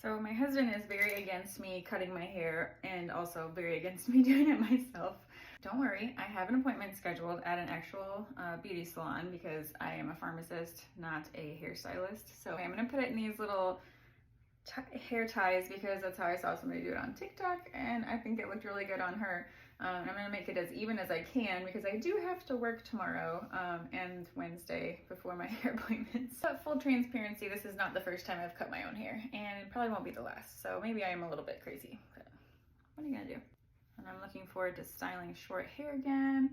So my husband is very against me cutting my hair and also very against me doing it myself. Don't worry, I have an appointment scheduled at an actual beauty salon because I am a pharmacist, not a hairstylist. So I'm gonna put it in these little hair ties because that's how I saw somebody do it on TikTok and I think it looked really good on her. I'm gonna make it as even as I can because I do have to work tomorrow and Wednesday before my hair appointments. But full transparency, this is not the first time I've cut my own hair and it probably won't be the last. So maybe I am a little bit crazy, but what are you gonna do? And I'm looking forward to styling short hair again.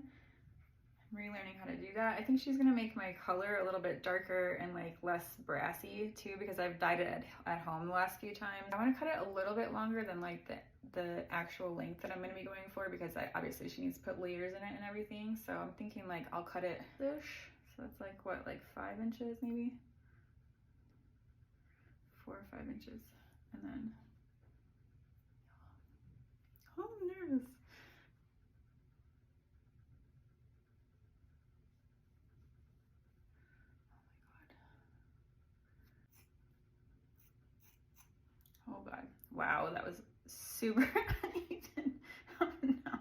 I'm relearning how to do that. I think she's gonna make my color a little bit darker and like less brassy too because I've dyed it at home the last few times. I wanna cut it a little bit longer than like the actual length that I'm gonna be going for because obviously she needs to put layers in it and everything. So I'm thinking like I'll cut it ish. So that's like what, like 5 inches maybe? 4 or 5 inches. And then, oh, I'm nervous. Oh God. Wow, that was super uneven. Oh no.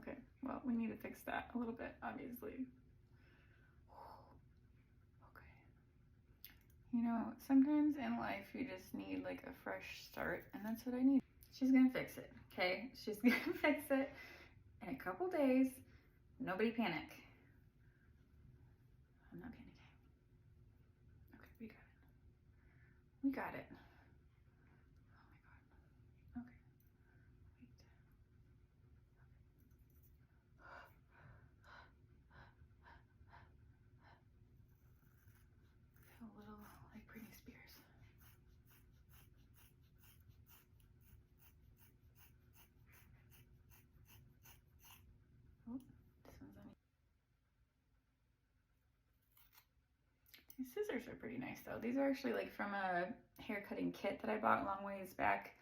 Okay, well, we need to fix that a little bit, obviously. Okay. You know, sometimes in life you just need like a fresh start, and that's what I need. She's gonna fix it, okay? She's gonna fix it in a couple days. Nobody panic. I'm not panicking. Okay, we got it. We got it. Oh my God. Okay. Wait. I feel a little like Britney Spears. Oh, this one's on. These scissors are pretty nice though. These are actually like from a hair cutting kit that I bought a long ways back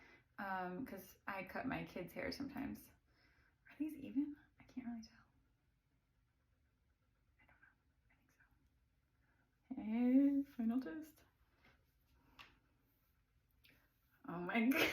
because I cut my kids' hair sometimes. Are these even? I can't really tell. I don't know. I think so. Hey, final test. Oh my God.